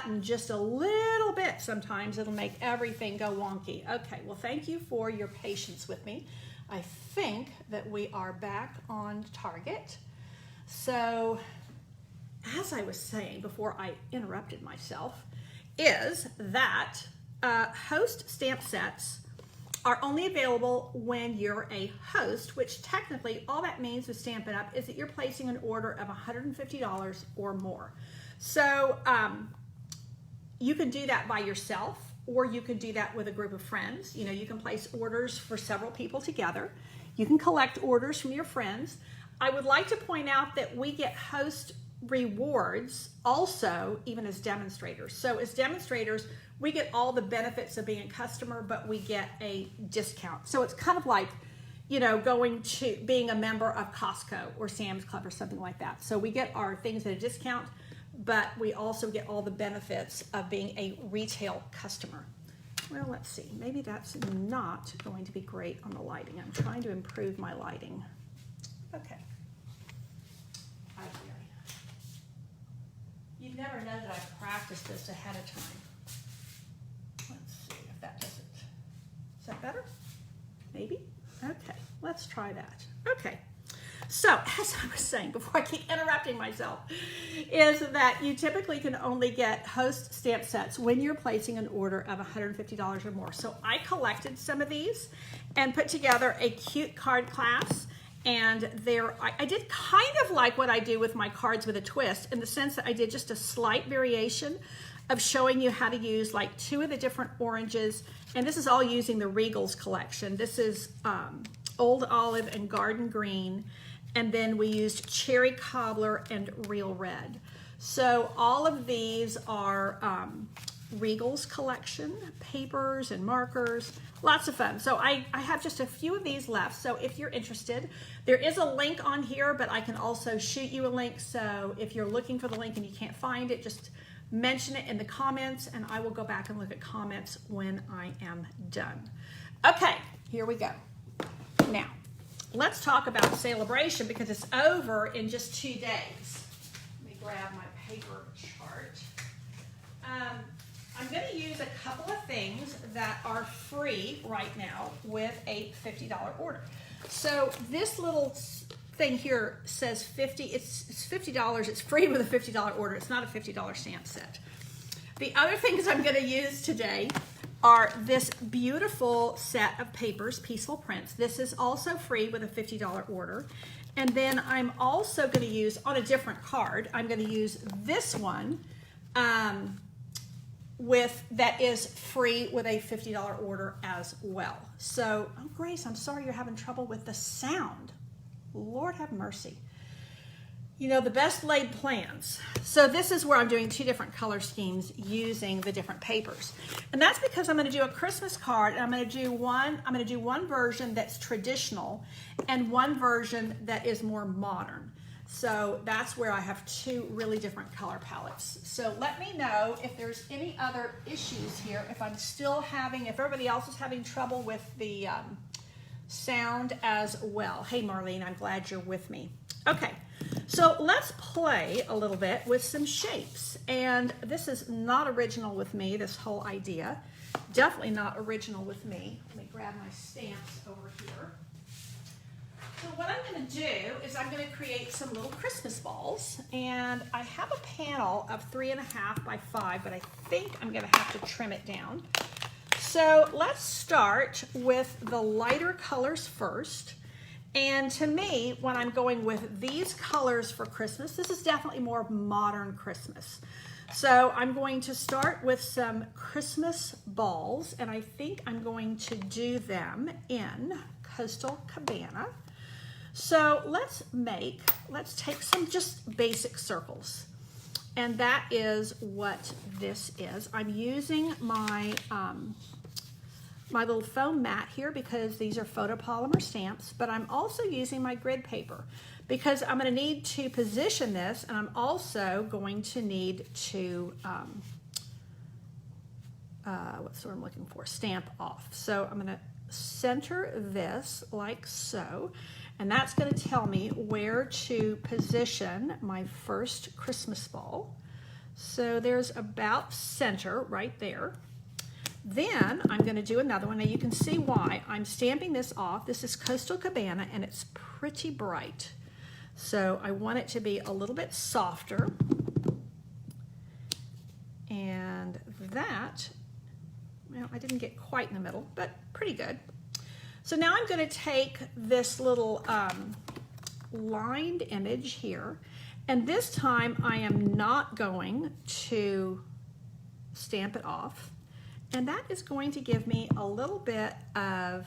button just a little bit, sometimes it'll make everything go wonky. Okay, well, thank you for your patience with me. I think that we are back on target. So, as I was saying before I interrupted myself, is that host stamp sets are only available when you're a host, which technically all that means with Stampin' Up is that you're placing an order of $150 or more. So you can do that by yourself, or you can do that with a group of friends. You know, you can place orders for several people together. You can collect orders from your friends. I would like to point out that we get host rewards also even as demonstrators. So as demonstrators, we get all the benefits of being a customer, but we get a discount. So it's kind of like, you know, going to being a member of Costco or Sam's Club or something like that. So we get our things at a discount, but we also get all the benefits of being a retail customer. Well, let's see, maybe that's not going to be great on the lighting. I'm trying to improve my lighting. Okay. You'd never know that I practiced this ahead of time. Let's see if that does it. Is that better? Maybe? Okay, let's try that. Okay, so as I was saying before I keep interrupting myself, is that you typically can only get host stamp sets when you're placing an order of $150 or more. So I collected some of these and put together a cute card class. And I did kind of like what I do with my cards with a twist, in the sense that I did just a slight variation of showing you how to use like 2 of the different oranges. And this is all using the Regals collection. This is Old Olive and Garden Green. And then we used Cherry Cobbler and Real Red. So all of these are Regals collection, papers and markers, lots of fun. So I have just a few of these left. So if you're interested, there is a link on here, but I can also shoot you a link. So if you're looking for the link and you can't find it, just mention it in the comments and I will go back and look at comments when I am done. Okay, here we go. Now, let's talk about Celebration because it's over in just 2 days. Let me grab my paper chart. I'm going to use a couple of things that are free right now with a $50 order. So this little thing here says 50. It's $50. It's free with a $50 order. It's not a $50 stamp set. The other things I'm going to use today are this beautiful set of papers, Peaceful Prints. This is also free with a $50 order. And then I'm also going to use, on a different card, I'm going to use this one that is free with a $50 order as well. So, oh Grace, I'm sorry you're having trouble with the sound. Lord have mercy. You know, the best laid plans. So this is where I'm doing 2 different color schemes using the different papers. And that's because I'm going to do a Christmas card, and I'm going to do one version that's traditional and one version that is more modern. So that's where I have 2 really different color palettes. So let me know if there's any other issues here, if everybody else is having trouble with the sound as well. Hey Marlene, I'm glad you're with me. Okay, so let's play a little bit with some shapes. And this is not original with me, this whole idea. Definitely not original with me. Let me grab my stamps over here. So what I'm going to do is I'm going to create some little Christmas balls, and I have a panel of 3.5 by 5, but I think I'm going to have to trim it down. So let's start with the lighter colors first. And to me, when I'm going with these colors for Christmas, this is definitely more modern Christmas. So I'm going to start with some Christmas balls, and I think I'm going to do them in Coastal Cabana. So let's take some just basic circles. And that is what this is. I'm using my, my little foam mat here because these are photopolymer stamps, but I'm also using my grid paper because I'm going to need to position this, and I'm also going to need to, what's the word I'm looking for? Stamp off. So I'm going to center this like so. And that's going to tell me where to position my first Christmas ball. So there's about center right there. Then I'm going to do another one. Now you can see why I'm stamping this off. This is Coastal Cabana and it's pretty bright. So I want it to be a little bit softer. And that, well, I didn't get quite in the middle, but pretty good. So now I'm going to take this little lined image here, and this time I am not going to stamp it off, and that is going to give me a little bit of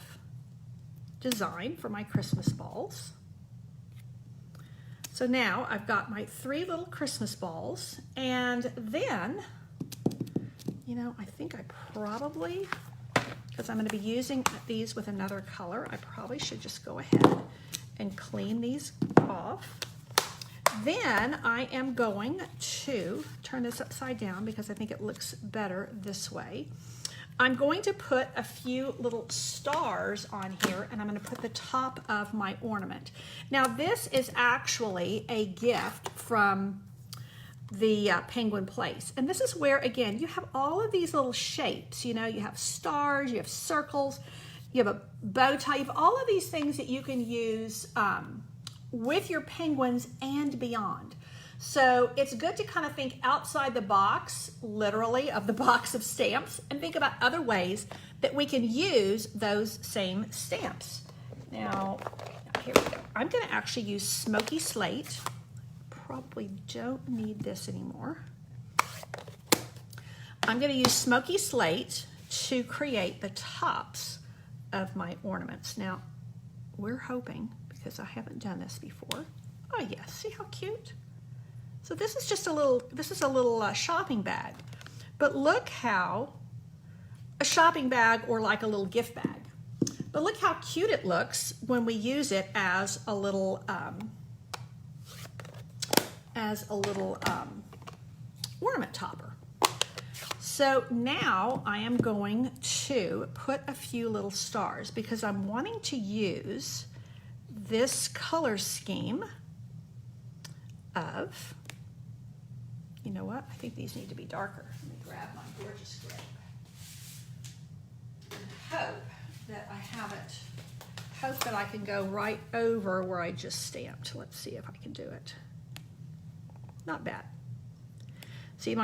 design for my Christmas balls. So now I've got my 3 little Christmas balls, and then, you know, I think I probably, because I'm going to be using these with another color, I probably should just go ahead and clean these off. Then I am going to turn this upside down because I think it looks better this way. I'm going to put a few little stars on here, and I'm going to put the top of my ornament. Now this is actually a gift from the Penguin Place, and this is where, again, you have all of these little shapes. You know, you have stars, you have circles, you have a bow tie, you have all of these things that you can use with your penguins and beyond. So it's good to kind of think outside the box, literally, of the box of stamps, and think about other ways that we can use those same stamps. Now, here we go. I'm going to actually use Smoky Slate. Probably don't need this anymore. I'm going to use Smoky Slate to create the tops of my ornaments. Now, we're hoping, because I haven't done this before. Oh yes, see how cute? So this is just a little shopping bag. But look how, a shopping bag or like a little gift bag. But look how cute it looks when we use it as a little ornament topper. So now I am going to put a few little stars because I'm wanting to use this color scheme of, you know what, I think these need to be darker. Let me grab my gorgeous grape and hope that I can go right over where I just stamped. Let's see if I can do it. Not bad. See,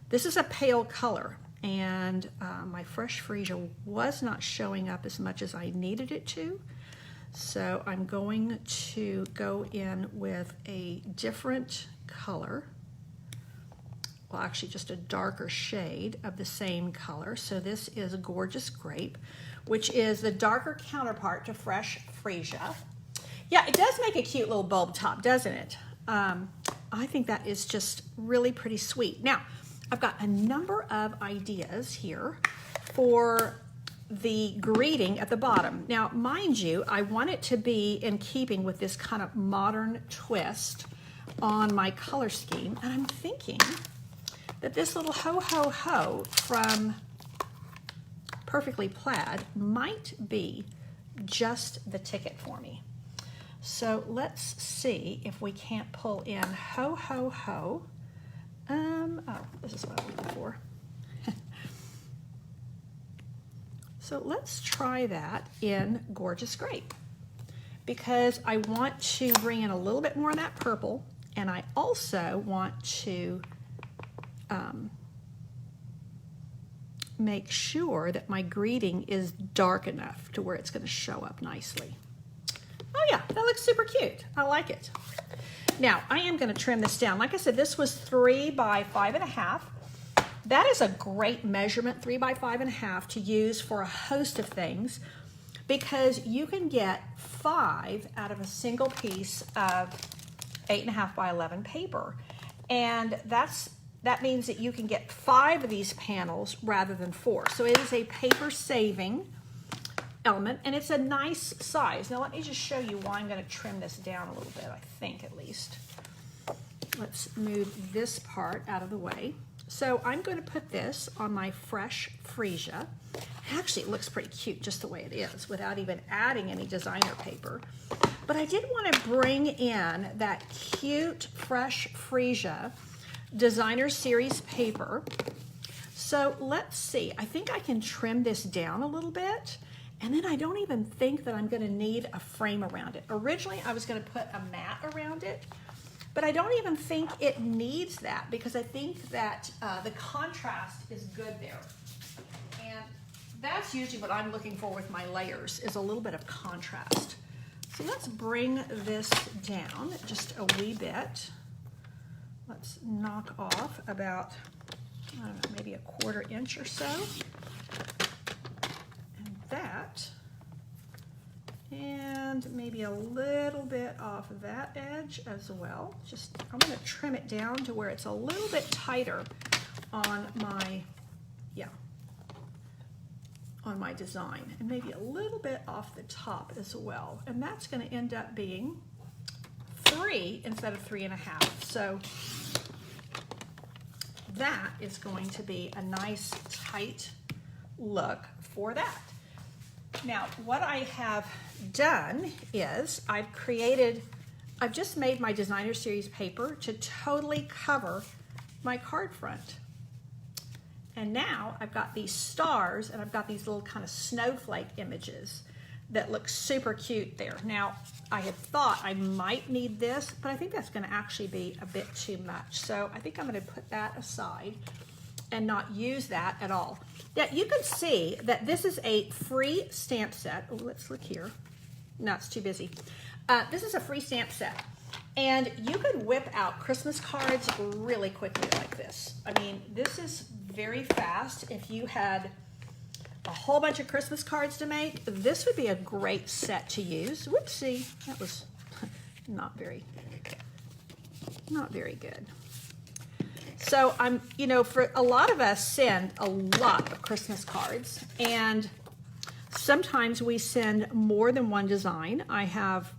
this is a pale color, and my fresh freesia was not showing up as much as I needed it to. So I'm going to go in with a different color. Well, actually just a darker shade of the same color. So this is Gorgeous Grape, which is the darker counterpart to Fresh Freesia. Yeah, it does make a cute little bulb top, doesn't it? I think that is just really pretty sweet. Now, I've got a number of ideas here for the greeting at the bottom. Now, mind you, I want it to be in keeping with this kind of modern twist on my color scheme, and I'm thinking that this little ho ho ho from Perfectly Plaid might be just the ticket for me. So let's see if we can't pull in ho ho ho. Oh, this is what I'm looking for. So let's try that in Gorgeous Grape, because I want to bring in a little bit more of that purple, and I also want to make sure that my greeting is dark enough to where it's going to show up nicely. Oh yeah, that looks super cute. I like it. Now, I am going to trim this down. Like I said, this was 3 by 5.5. That is a great measurement, 3 by 5.5, to use for a host of things, because you can get 5 out of a single piece of 8.5 by 11 paper. And that means that you can get 5 of these panels rather than 4. So it is a paper saving element, and it's a nice size. Now let me just show you why I'm going to trim this down a little bit, I think at least. Let's move this part out of the way. So I'm going to put this on my Fresh Freesia. Actually, it looks pretty cute just the way it is without even adding any designer paper. But I did want to bring in that cute Fresh Freesia Designer Series paper. So let's see, I think I can trim this down a little bit, and then I don't even think that I'm going to need a frame around it. Originally, I was going to put a mat around it, but I don't even think it needs that because I think that the contrast is good there. And that's usually what I'm looking for with my layers, is a little bit of contrast. So let's bring this down just a wee bit. Let's knock off about, I don't know, maybe a 1/4 inch or so. And that, and maybe a little bit off of that edge as well. Just, I'm going to trim it down to where it's a little bit tighter on my, on my design, and maybe a little bit off the top as well. And that's going to end up being 3 instead of 3.5. So that is going to be a nice tight look for that. Now, what I have done is I've just made my Designer Series paper to totally cover my card front. And now I've got these stars and I've got these little kind of snowflake images that look super cute there. Now, I had thought I might need this, but I think that's going to actually be a bit too much. So I think I'm going to put that aside and not use that at all. Now, you can see that this is a free stamp set. Oh, let's look here. No, it's too busy. This is a free stamp set. And you could whip out Christmas cards really quickly like this. I mean, this is very fast. If you had a whole bunch of Christmas cards to make, this would be a great set to use. Whoopsie, that was not very good. So I'm, for a lot of us send a lot of Christmas cards, and sometimes we send more than one design. I have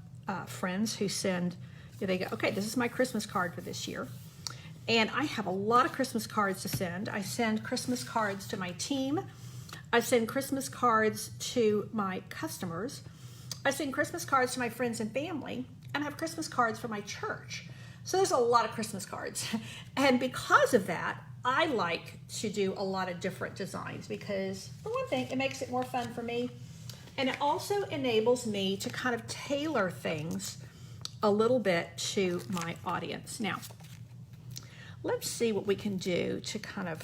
friends who send, they go, okay, this is my Christmas card for this year. And I have a lot of Christmas cards to send. I send Christmas cards to my team. I send Christmas cards to my customers. I send Christmas cards to my friends and family, and I have Christmas cards for my church. So there's a lot of Christmas cards. And because of that, I like to do a lot of different designs because, for one thing, it makes it more fun for me. And it also enables me to kind of tailor things a little bit to my audience. Now, let's see what we can do to kind of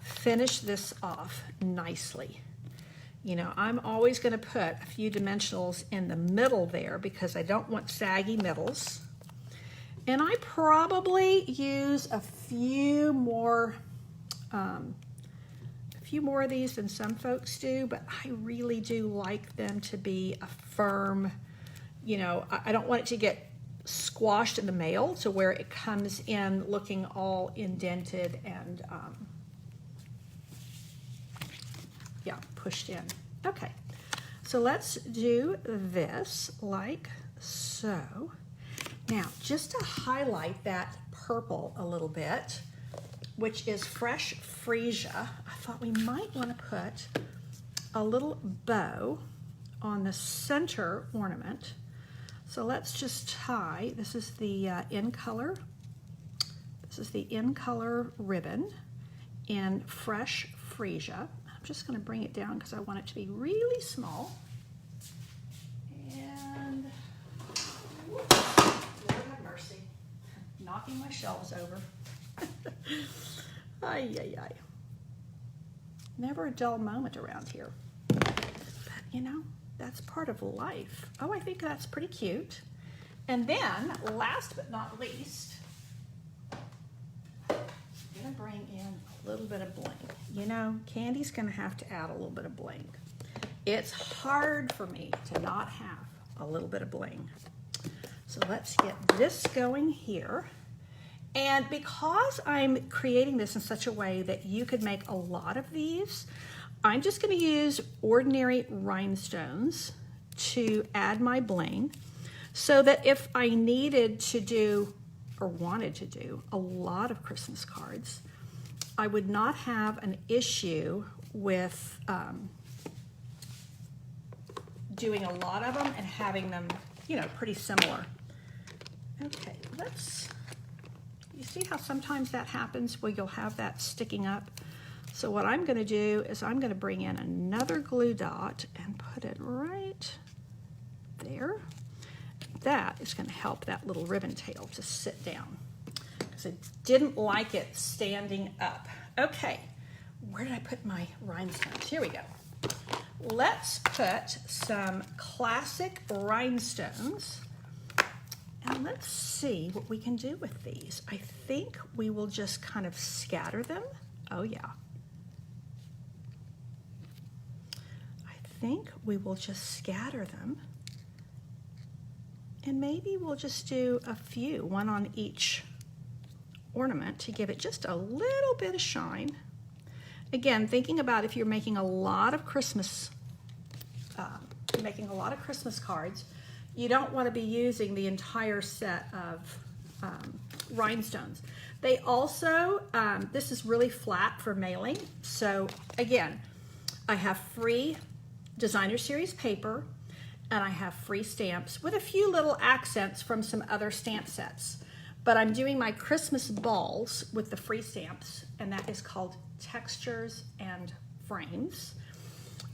finish this off nicely. I'm always going to put a few dimensionals in the middle there because I don't want saggy middles. And I probably use a few more of these than some folks do, but I really do like them to be a firm, I don't want it to get squashed in the mail to where it comes in looking all indented and pushed in. Okay, so let's do this like so. Now, just to highlight that purple a little bit, which is Fresh Freesia, I thought we might want to put a little bow on the center ornament. So let's just tie, this is the in color ribbon in Fresh Freesia. I'm just going to bring it down because I want it to be really small. And whoops, Lord have mercy, knocking my shelves over. Ay, ay, ay. Never a dull moment around here. But that's part of life. Oh, I think that's pretty cute. And then, last but not least, I'm gonna bring in a little bit of bling. Candy's gonna have to add a little bit of bling. It's hard for me to not have a little bit of bling. So let's get this going here. And because I'm creating this in such a way that you could make a lot of these, I'm just going to use ordinary rhinestones to add my bling so that if I needed to do or wanted to do a lot of Christmas cards, I would not have an issue with doing a lot of them and having them you know, pretty similar. Okay, you see how sometimes that happens where you'll have that sticking up? So what I'm going to do is I'm going to bring in another glue dot and put it right there. That is going to help that little ribbon tail to sit down because I didn't like it standing up. Okay, where did I put my rhinestones? Here we go. Let's put some classic rhinestones and let's see what we can do with these. I think we will just kind of scatter them. Oh yeah. I think we will just scatter them. And maybe we'll just do a few, one on each ornament to give it just a little bit of shine. Again, thinking about if you're making a lot of Christmas, cards, you don't want to be using the entire set of rhinestones. They also, this is really flat for mailing. So again, I have free designer series paper and I have free stamps with a few little accents from some other stamp sets. But I'm doing my Christmas balls with the free stamps, and that is called Textures and Frames.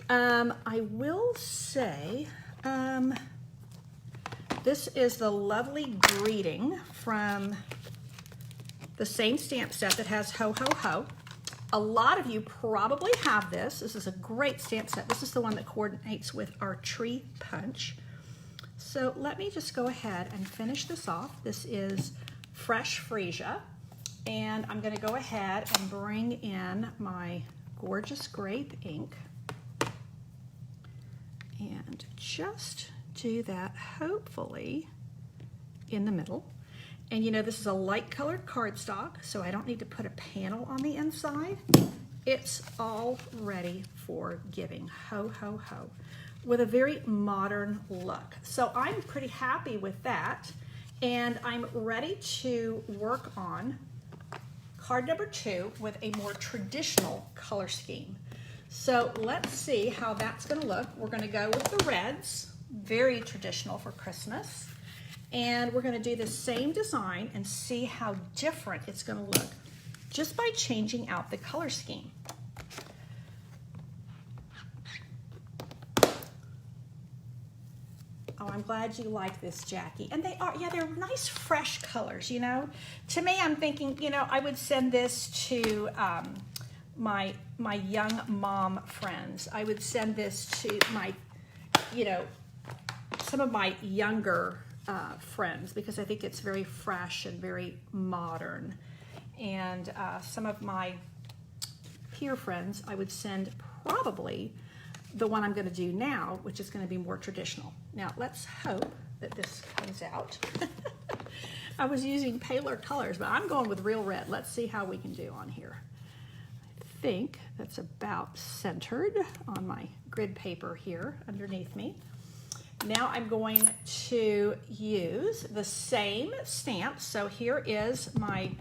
I will say, this is the lovely greeting from the same stamp set that has Ho Ho Ho. A lot of you probably have this. This is a great stamp set. This is the one that coordinates with our tree punch. So let me just go ahead and finish this off. This is Fresh Freesia, and I'm going to go ahead and bring in my gorgeous grape ink and just do that hopefully in the middle. And you know, this is a light colored cardstock, so I don't need to put a panel on the inside. It's all ready for giving ho, ho, ho with a very modern look. So I'm pretty happy with that. And I'm ready to work on card number 2 with a more traditional color scheme. So let's see how that's going to look. We're going to go with the reds, very traditional for Christmas. And we're going to do the same design and see how different it's going to look just by changing out the color scheme. Oh, I'm glad you like this, Jackie. And they are, yeah, they're nice, fresh colors, you know. To me, I'm thinking, you know, I would send this to my young mom friends. I would send this to my, you know, some of my younger friends because I think it's very fresh and very modern. And some of my peer friends, I would send probably the one I'm going to do now, which is going to be more traditional. Now, let's hope that this comes out. I was using paler colors, but I'm going with real red. Let's see how we can do on here. I think that's about centered on my grid paper here underneath me. Now I'm going to use the same stamp. So here is my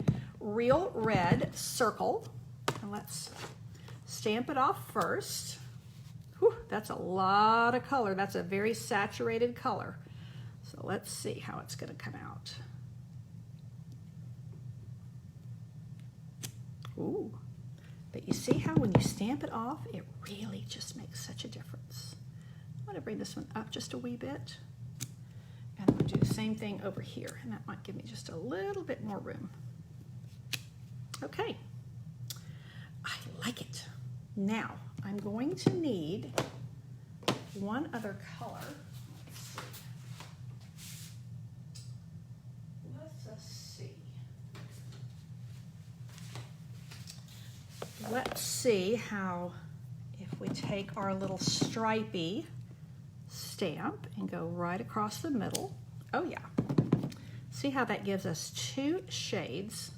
real red circle. And let's stamp it off first. Whew, that's a lot of color. That's a very saturated color. So let's see how it's going to come out. Ooh, but you see how when you stamp it off, it really just makes such a difference. I'm going to bring this one up just a wee bit. And I'm going to do the same thing over here. And that might give me just a little bit more room. Okay. I like it. Now, I'm going to need one other color. Let's see. Let's see how, if we take our little stripey stamp and go right across the middle. Oh yeah. See how that gives us 2 shades.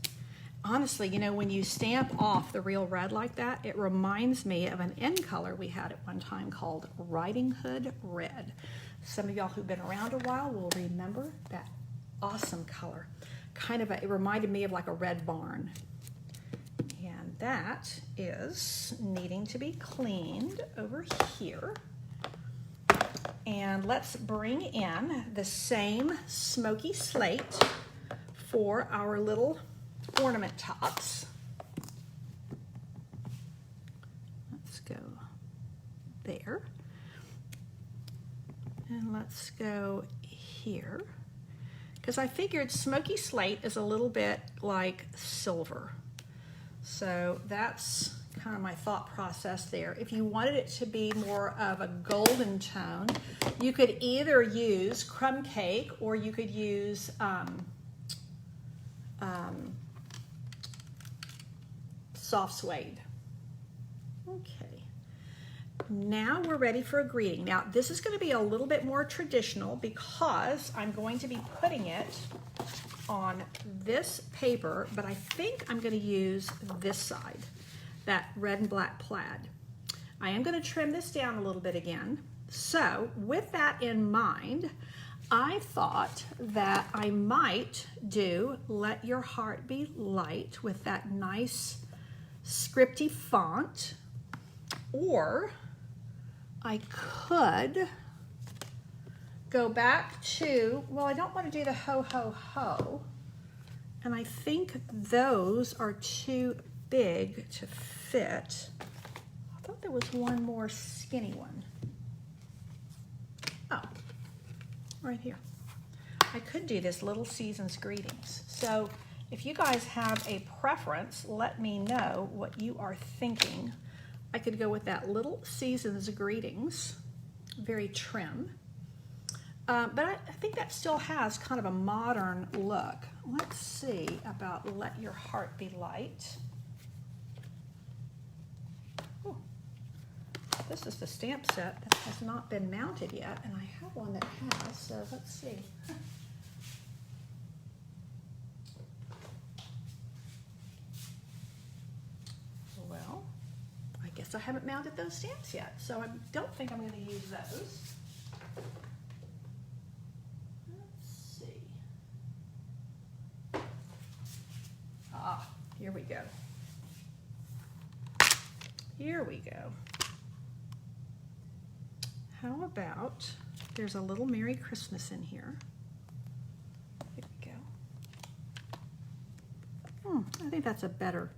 Honestly, you know, when you stamp off the real red like that, it reminds me of an end color we had at one time called Riding Hood Red. Some of y'all who've been around a while will remember that awesome color. Kind of it reminded me of like a red barn. And that is needing to be cleaned over here. And let's bring in the same smoky slate for our little ornament tops. Let's go there. And let's go here. Because I figured smoky slate is a little bit like silver. So that's kind of my thought process there. If you wanted it to be more of a golden tone, you could either use crumb cake or you could use soft suede. Okay, now we're ready for a greeting. Now this is going to be a little bit more traditional because I'm going to be putting it on this paper, but I think I'm going to use this side, that red and black plaid. I am going to trim this down a little bit again. So with that in mind, I thought that I might do Let Your Heart Be Light with that nice scripty font, or I could go back to, well, I don't want to do the ho ho ho, and I think those are too big to fit. I thought there was one more skinny one. Oh, right here. I could do this Little Season's Greetings. So if you guys have a preference, let me know what you are thinking. I could go with that Little Season's Greetings, very trim. But I think that still has kind of a modern look. Let's see about Let Your Heart Be Light. Ooh. This is the stamp set that has not been mounted yet, and I have one that has, so let's see. Well, I guess I haven't mounted those stamps yet, so I don't think I'm going to use those. Here we go. Here we go. How about, there's a little Merry Christmas in here. Here we go. I think that's a better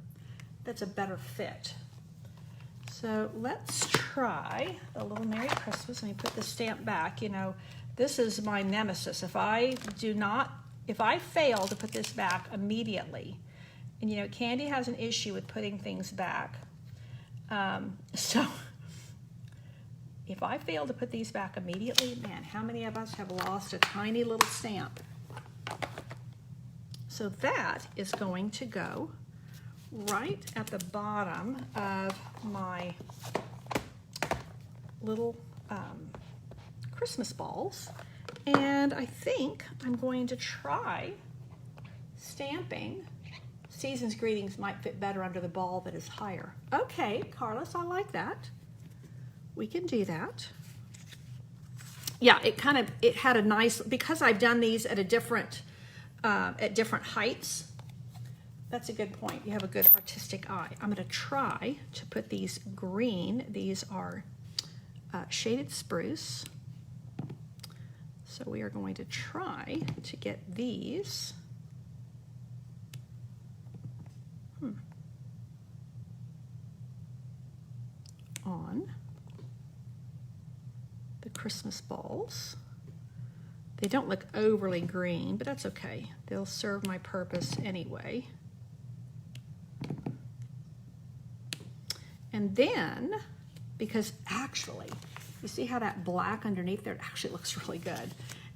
fit. So let's try a little Merry Christmas. Let me put the stamp back. You know, this is my nemesis. If I fail to put this back immediately, and you know, Candy has an issue with putting things back. So if I fail to put these back immediately, man, how many of us have lost a tiny little stamp? So that is going to go right at the bottom of my little Christmas balls. And I think I'm going to try stamping. Season's Greetings might fit better under the ball that is higher. Okay, Carlos, I like that. We can do that. Yeah, it had a nice, because I've done these at different heights. That's a good point. You have a good artistic eye. I'm going to try to put these green. These are shaded spruce. So we are going to try to get these on the Christmas balls. They don't look overly green, but that's okay. They'll serve my purpose anyway. And then, because actually, you see how that black underneath there actually looks really good.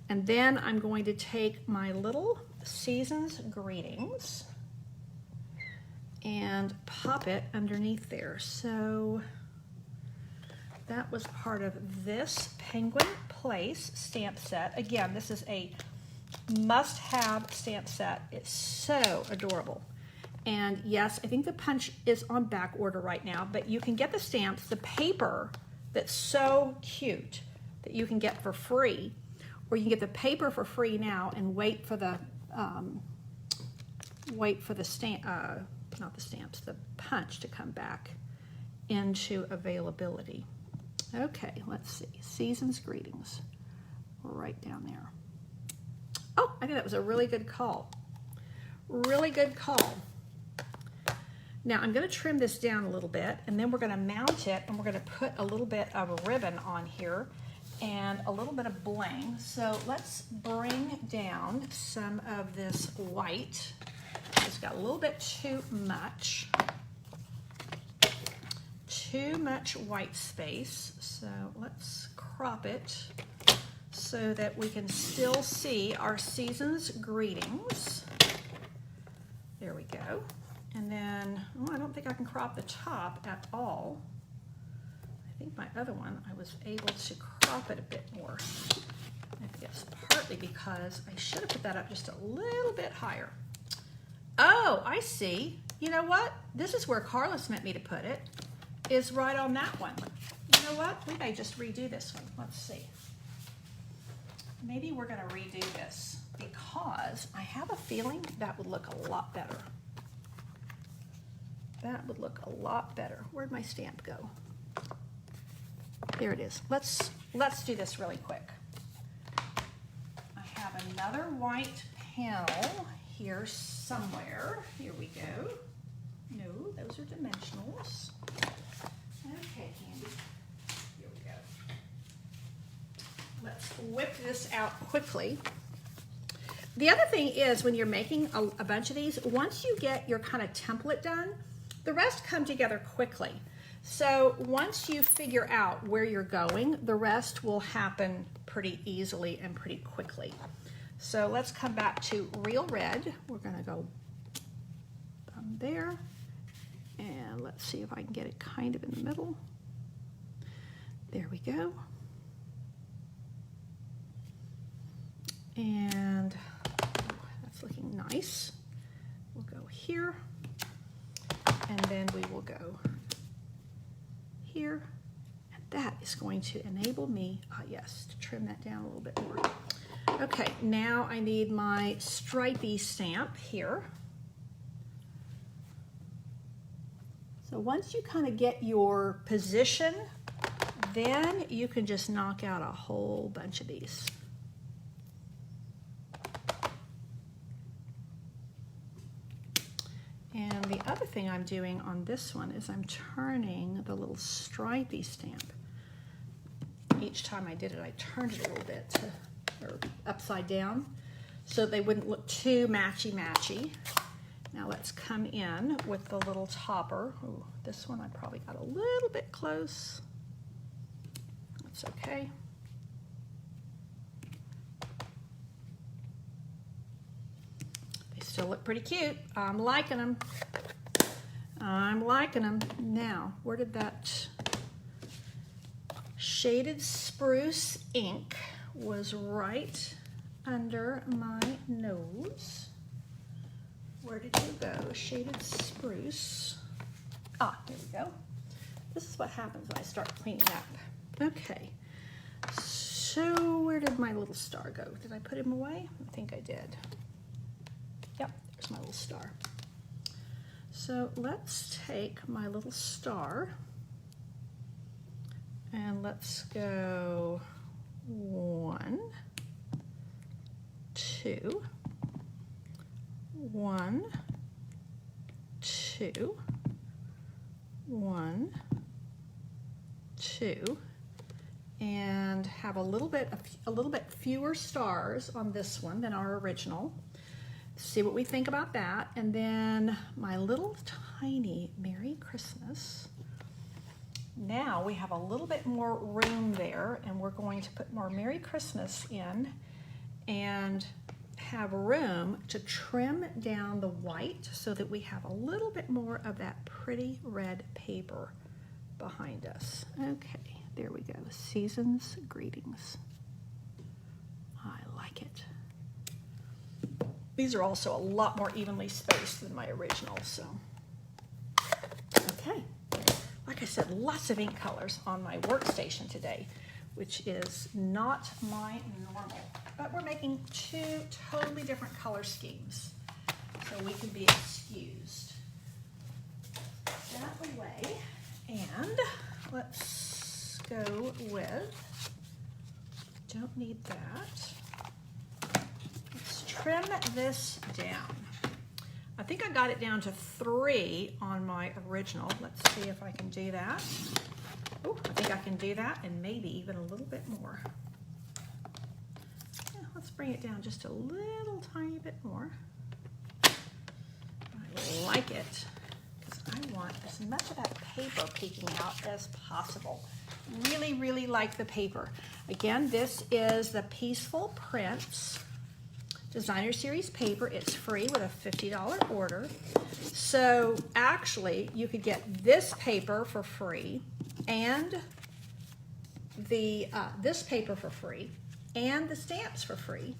And then I'm going to take my little Season's Greetings and pop it underneath there. So that was part of this Penguin Place stamp set. Again, this is a must-have stamp set. It's so adorable. And yes, I think the punch is on back order right now, but you can get the stamps, the paper that's so cute that you can get for free, or you can get the paper for free now and wait for the stamp, not the stamps, the punch to come back into availability. Okay, let's see. Season's Greetings. Right down there. Oh, I think that was a really good call. Really good call. Now I'm going to trim this down a little bit, and then we're going to mount it, and we're going to put a little bit of a ribbon on here and a little bit of bling. So let's bring down some of this white. It's got a little bit too much white space. So let's crop it so that we can still see our Season's Greetings. There we go. And then, oh, I don't think I can crop the top at all. I think my other one, I was able to crop it a bit more. I think it's partly because I should have put that up just a little bit higher. Oh, I see. You know what? This is where Carlos meant me to put it, is right on that one. You know what? We may just redo this one. Let's see. Maybe we're going to redo this because I have a feeling that would look a lot better. That would look a lot better. Where'd my stamp go? There it is. Let's do this really quick. I have another white panel here somewhere. Here we go. No, those are dimensionals. Okay, Candy. Here we go. Let's whip this out quickly. The other thing is when you're making a bunch of these, once you get your kind of template done, the rest come together quickly. So once you figure out where you're going, the rest will happen pretty easily and pretty quickly. So let's come back to Real Red. We're gonna go from there, and let's see if I can get it kind of in the middle. There we go. And that's looking nice. We'll go here. And then we will go here, and that is going to enable me, yes, to trim that down a little bit more. Okay, now I need my stripey stamp here. So once you kind of get your position, then you can just knock out a whole bunch of these. And the other thing I'm doing on this one is I'm turning the little stripey stamp. Each time I did it, I turned it a little bit or upside down so they wouldn't look too matchy-matchy. Now let's come in with the little topper. Ooh, this one I probably got a little bit close. That's okay. Still look pretty cute. I'm liking them. I'm liking them. Now, where did that Shaded Spruce ink was right under my nose. Where did you go? Shaded Spruce. Ah, here we go. This is what happens when I start cleaning up. Okay. So where did my little star go? Did I put him away? I think I did. Yep, there's my little star. So let's take my little star and let's go 1, 2, 1, 2, 1, 2, and have a little bit fewer stars on this one than our original. See what we think about that. And then my little tiny Merry Christmas. Now we have a little bit more room there, and we're going to put more Merry Christmas in and have room to trim down the white so that we have a little bit more of that pretty red paper behind us. Okay, there we go. Season's Greetings. I like it. These are also a lot more evenly spaced than my original, so. Okay, like I said, lots of ink colors on my workstation today, which is not my normal. But we're making 2 totally different color schemes, so we can be excused. That away, and let's go with, don't need that. Let's trim this down. I think I got it down to 3 on my original. Let's see if I can do that. Oh, I think I can do that, and maybe even a little bit more. Yeah, let's bring it down just a little tiny bit more. I like it because I want as much of that paper peeking out as possible. Really, really like the paper. Again, this is the Peaceful Prints Designer Series paper. It's free with a $50 order. So actually, you could get this paper for free and this paper for free and the stamps for free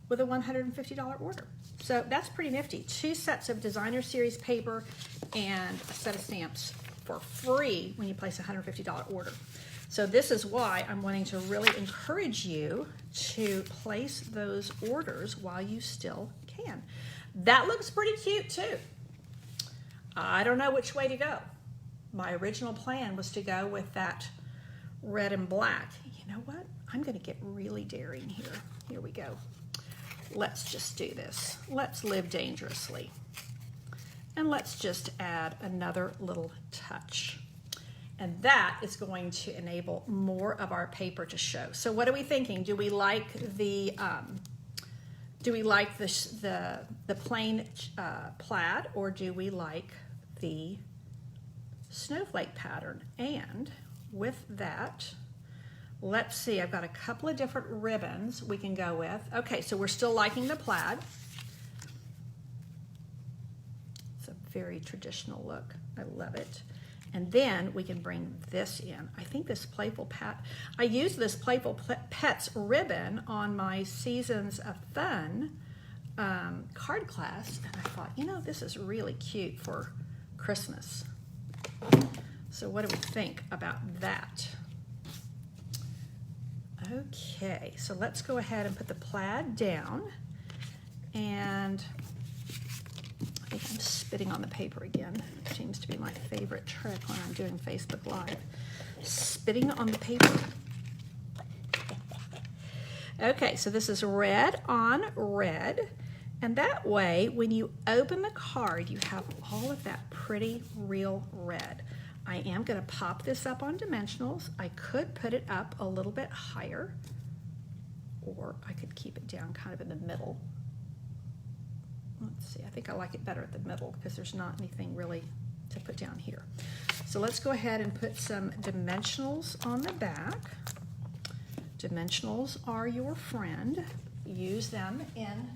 with a $150 order. So that's pretty nifty. 2 sets of Designer Series paper and a set of stamps for free when you place a $150 order. So this is why I'm wanting to really encourage you to place those orders while you still can. That looks pretty cute too. I don't know which way to go. My original plan was to go with that red and black. You know what? I'm going to get really daring here. Here we go. Let's just do this. Let's live dangerously. And let's just add another little touch. And that is going to enable more of our paper to show. So what are we thinking? Do we like the plain plaid, or do we like the snowflake pattern? And with that, let's see, I've got a couple of different ribbons we can go with. Okay, so we're still liking the plaid. It's a very traditional look. I love it. And then we can bring this in. I think this I used this Playful Pets ribbon on my Seasons of Fun card class, and I thought, you know, this is really cute for Christmas. So what do we think about that? Okay, so let's go ahead and put the plaid down, and I think I'm spitting on the paper again. It seems to be my favorite trick when I'm doing Facebook Live. Spitting on the paper. Okay, so this is red on red, and that way when you open the card, you have all of that pretty real red. I am going to pop this up on dimensionals. I could put it up a little bit higher, or I could keep it down kind of in the middle. Let's see, I think I like it better at the middle because there's not anything really to put down here. So let's go ahead and put some dimensionals on the back. Dimensionals are your friend. Use them in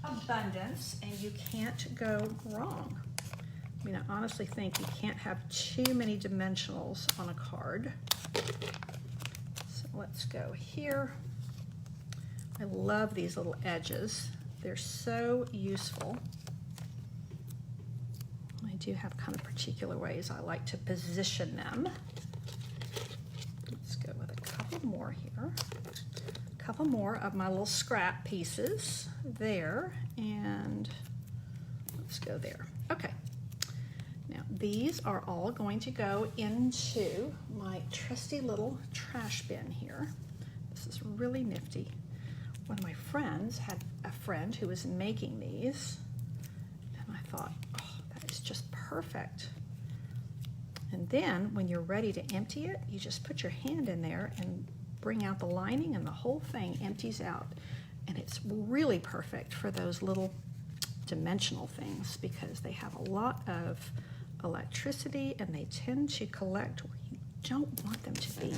abundance and you can't go wrong. I mean, I honestly think you can't have too many dimensionals on a card. So let's go here. I love these little edges. They're so useful. I do have kind of particular ways I like to position them. Let's go with a couple more here. A couple more of my little scrap pieces there, and let's go there. Okay. Now these are all going to go into my trusty little trash bin here. This is really nifty. One of my friends had a friend who was making these, and I thought, oh, that is just perfect. And then when you're ready to empty it, you just put your hand in there and bring out the lining, and the whole thing empties out. And it's really perfect for those little dimensional things because they have a lot of electricity and they tend to collect where you don't want them to be.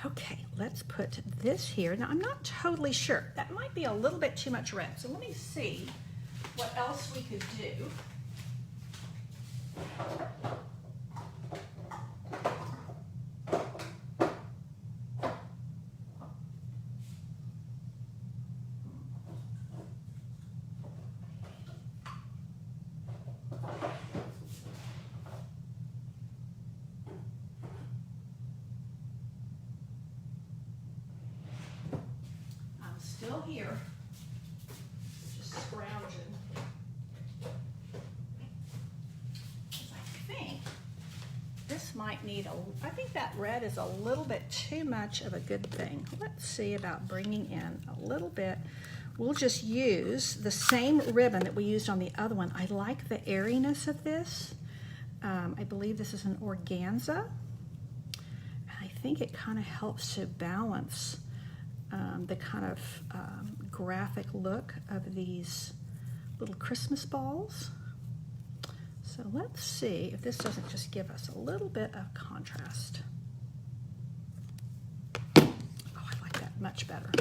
Okay, let's put this here. Now, I'm not totally sure. That might be a little bit too much red. So let me see what else we could do. Still here, just scrounging. I think this might might need I think that red is a little bit too much of a good thing. Let's see about bringing in a little bit. We'll just use the same ribbon that we used on the other one. I like the airiness of this. I believe this is an organza. I think it kind of helps to balance the kind of graphic look of these little Christmas balls. So let's see if this doesn't just give us a little bit of contrast. Oh, I like that much better.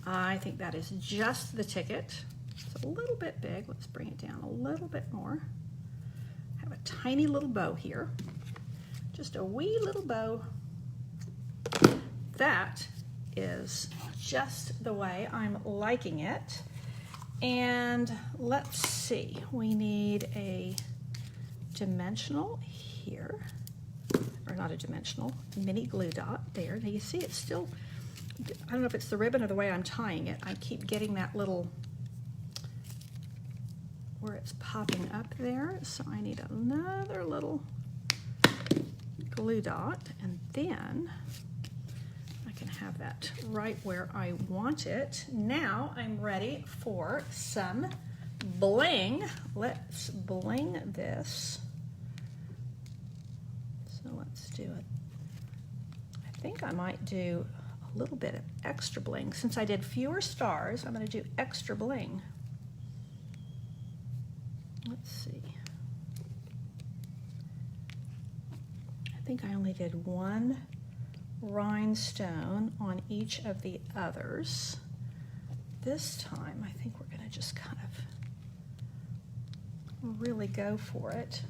I think that is just the ticket. It's a little bit big. Let's bring it down a little bit more. Have a tiny little bow here. Just a wee little bow. That is just the way I'm liking it. And let's see, we need a dimensional here, or not a dimensional, mini glue dot there. Now you see it's still, I don't know if it's the ribbon or the way I'm tying it. I keep getting that little, where it's popping up there. So I need another little glue dot, and then I can have that right where I want it. Now I'm ready for some bling. Let's bling this. So let's do it. I think I might do a little bit of extra bling. Since I did fewer stars, I'm going to do extra bling. Let's see. I think I only did one rhinestone on each of the others. This time, I think we're going to just kind of really go for it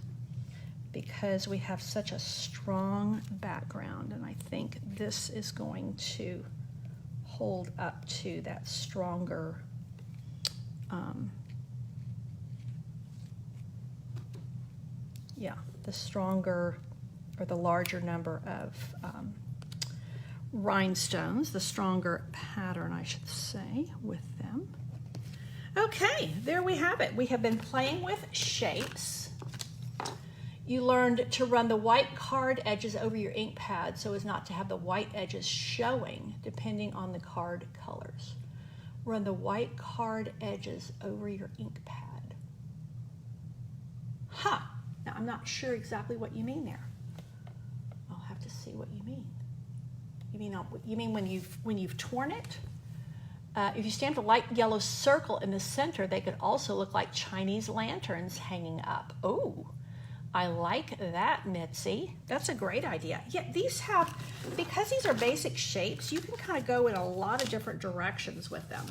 because we have such a strong background, and I think this is going to hold up to that stronger the stronger or the larger number of rhinestones, the stronger pattern, I should say, with them. Okay, there we have it. We have been playing with shapes. You learned to run the white card edges over your ink pad so as not to have the white edges showing depending on the card colors. Run the white card edges over your ink pad. Huh. Now, I'm not sure exactly what you mean there. I'll have to see what you mean. You mean when you've torn it? If you stamped a light yellow circle in the center, they could also look like Chinese lanterns hanging up. Oh, I like that, Mitzi. That's a great idea. Yeah, these have, because these are basic shapes, you can kind of go in a lot of different directions with them.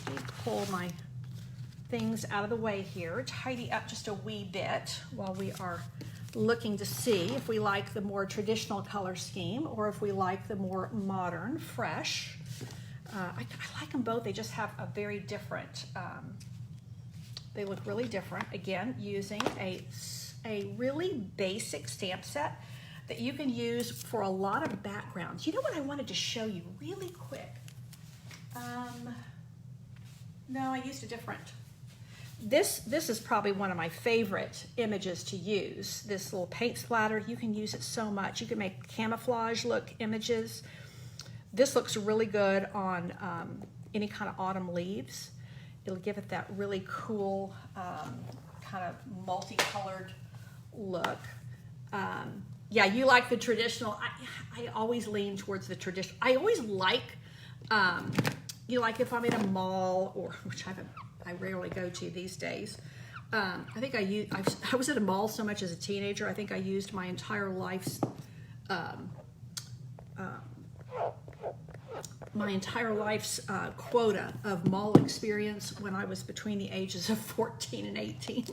Let me pull my things out of the way here, tidy up just a wee bit while we are looking to see if we like the more traditional color scheme or if we like the more modern, fresh. I like them both. They just have a very different, they look really different. Again, using a really basic stamp set that you can use for a lot of backgrounds. You know what I wanted to show you really quick? No, I used a different. This is probably one of my favorite images to use. This little paint splatter, you can use it so much. You can make camouflage look images. This looks really good on any kind of autumn leaves. It'll give it that really cool kind of multicolored look. Yeah, you like the traditional. I always lean towards the traditional. I always like, like if I'm in a mall, or which I rarely go to these days. I think I was at a mall so much as a teenager. I think I used my entire life's quota of mall experience when I was between the ages of 14 and 18.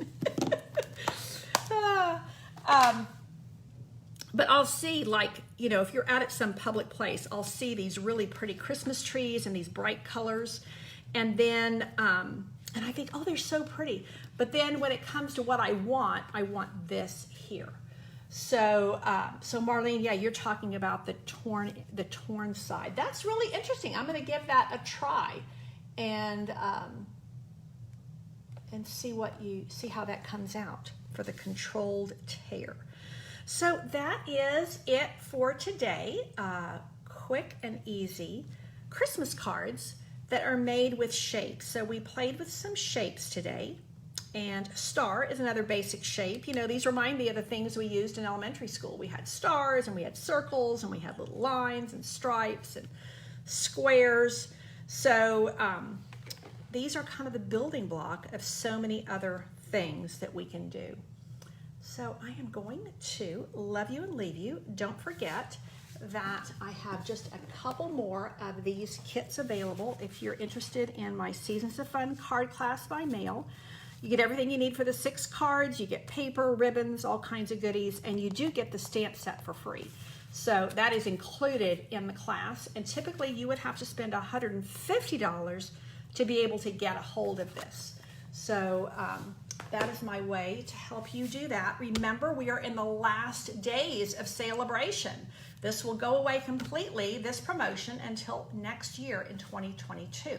But I'll see, like, if you're out at some public place, I'll see these really pretty Christmas trees and these bright colors. And then, and I think, oh, they're so pretty. But then when it comes to what I want this here. So, so Marlene, yeah, you're talking about the torn side. That's really interesting. I'm going to give that a try, and see how that comes out for the controlled tear. So that is it for today. Quick and easy Christmas cards that are made with shapes. So we played with some shapes today, and star is another basic shape. You know, these remind me of the things we used in elementary school. We had stars and we had circles and we had little lines and stripes and squares. So these are kind of the building block of so many other things that we can do. So I am going to love you and leave you. Don't forget that I have just a couple more of these kits available if you're interested in my Seasons of Fun card class by mail. You get everything you need for the 6 cards, you get paper, ribbons, all kinds of goodies, and you do get the stamp set for free. So that is included in the class, and typically you would have to spend $150 to be able to get a hold of this. So that is my way to help you do that. Remember, we are in the last days of celebration. This will go away completely, this promotion, until next year in 2022.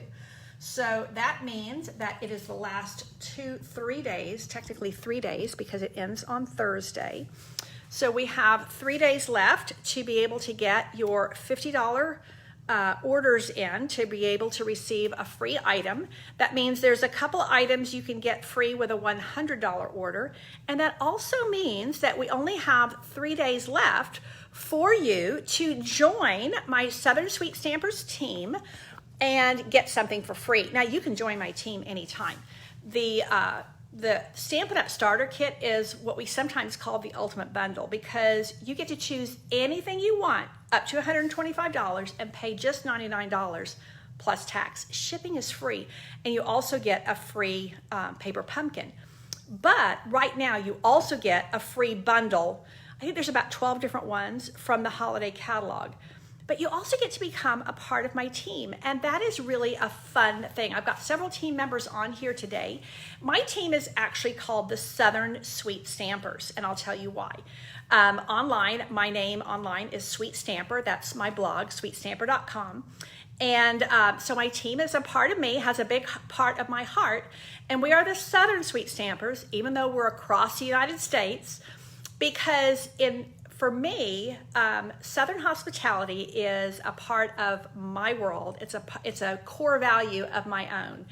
So that means that it is the last 3 days, technically 3 days, because it ends on Thursday. So we have 3 days left to be able to get your $50 orders in to be able to receive a free item. That means there's a couple items you can get free with a $100 order. And that also means that we only have 3 days left for you to join my Southern Sweet Stampers team and get something for free. Now you can join my team anytime. The Stampin Up Starter Kit is what we sometimes call the ultimate bundle, because you get to choose anything you want up to $125 and pay just $99 plus tax. Shipping is free, and you also get a free paper pumpkin. But right now you also get a free bundle. I think there's about 12 different ones from the holiday catalog. But you also get to become a part of my team, and that is really a fun thing. I've got several team members on here today. My team is actually called the Southern Sweet Stampers, and I'll tell you why. Online, my name online is Sweet Stamper. That's my blog, sweetstamper.com. And so my team is a part of me, has a big part of my heart, and we are the Southern Sweet Stampers, even though we're across the United States, because for me, Southern hospitality is a part of my world. It's a core value of my own,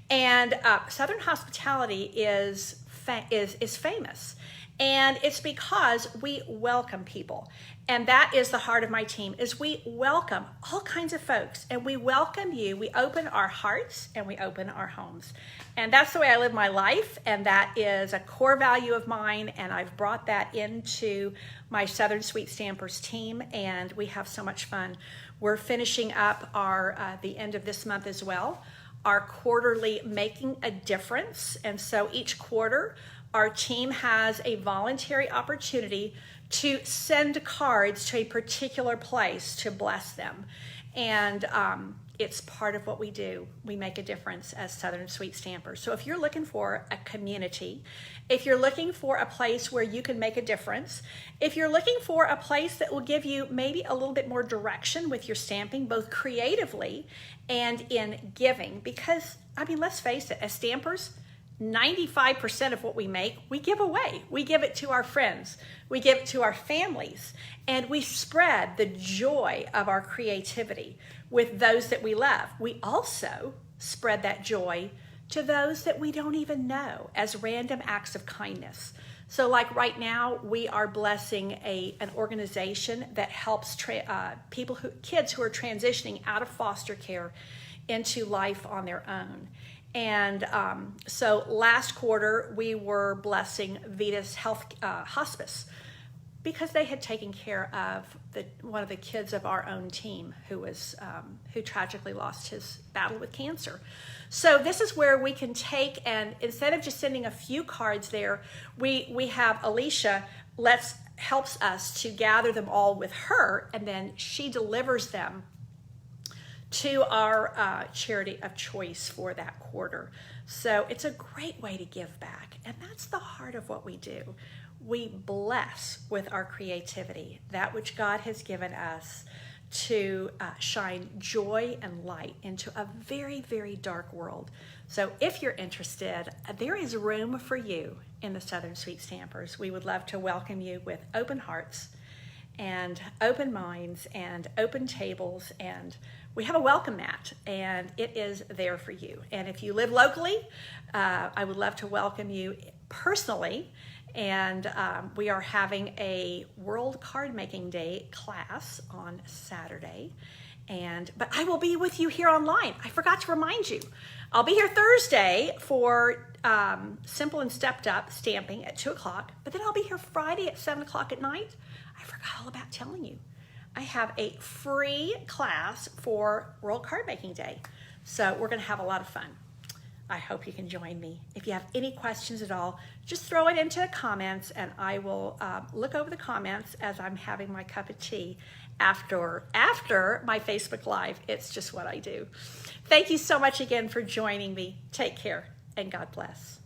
and Southern hospitality is famous, and it's because we welcome people, and that is the heart of my team. Is we welcome all kinds of folks, and we welcome you. We open our hearts and we open our homes, and that's the way I live my life, and that is a core value of mine, and I've brought that into my Southern Sweet Stampers team, and we have so much fun. We're finishing up our the end of this month as well, our quarterly Making a Difference, and so each quarter our team has a voluntary opportunity to send cards to a particular place to bless them, and it's part of what we do. We make a difference as Southern Sweet Stampers. So if you're looking for a community, if you're looking for a place where you can make a difference, if you're looking for a place that will give you maybe a little bit more direction with your stamping, both creatively and in giving, because, I mean, let's face it, as stampers, 95% of what we make, we give away. We give it to our friends. We give it to our families. And we spread the joy of our creativity with those that we love. We also spread that joy to those that we don't even know as random acts of kindness. So like right now, we are blessing an organization that helps kids who are transitioning out of foster care into life on their own. And so last quarter, we were blessing Vita's Hospice, because they had taken care of one of the kids of our own team who tragically lost his battle with cancer. So this is where we can take, and instead of just sending a few cards there, we have Alicia helps us to gather them all with her, and then she delivers them to our charity of choice for that quarter. So it's a great way to give back, and that's the heart of what we do. We bless with our creativity, that which God has given us to shine joy and light into a very, very dark world. So if you're interested, there is room for you in the Southern Sweet Stampers. We would love to welcome you with open hearts and open minds and open tables, and we have a welcome mat, and it is there for you. And if you live locally, I would love to welcome you personally, and we are having a World Card Making Day class on Saturday. But I will be with you here online. I forgot to remind you. I'll be here Thursday for Simple and Stepped Up stamping at 2 o'clock, but then I'll be here Friday at 7 o'clock at night. I forgot all about telling you. I have a free class for World Card Making Day. So we're gonna have a lot of fun. I hope you can join me. If you have any questions at all, just throw it into the comments, and I will look over the comments as I'm having my cup of tea after my Facebook Live. It's just what I do. Thank you so much again for joining me. Take care, and God bless.